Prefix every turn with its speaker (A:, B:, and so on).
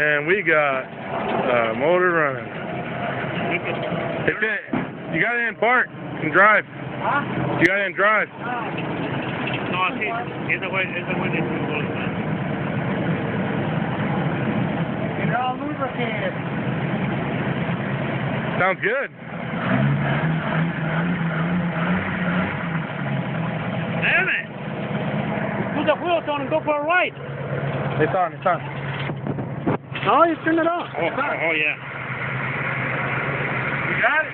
A: And we got motor running. You got in park and drive.
B: Huh?
A: You got in drive.
C: No, así, esa fue de
B: You're all lubricated.
A: Sounds good.
C: Damn it! Put the wheels on and go for a ride.
A: It's on, it's on.
B: No, you turn it off.
C: Oh, yeah.
A: You got it.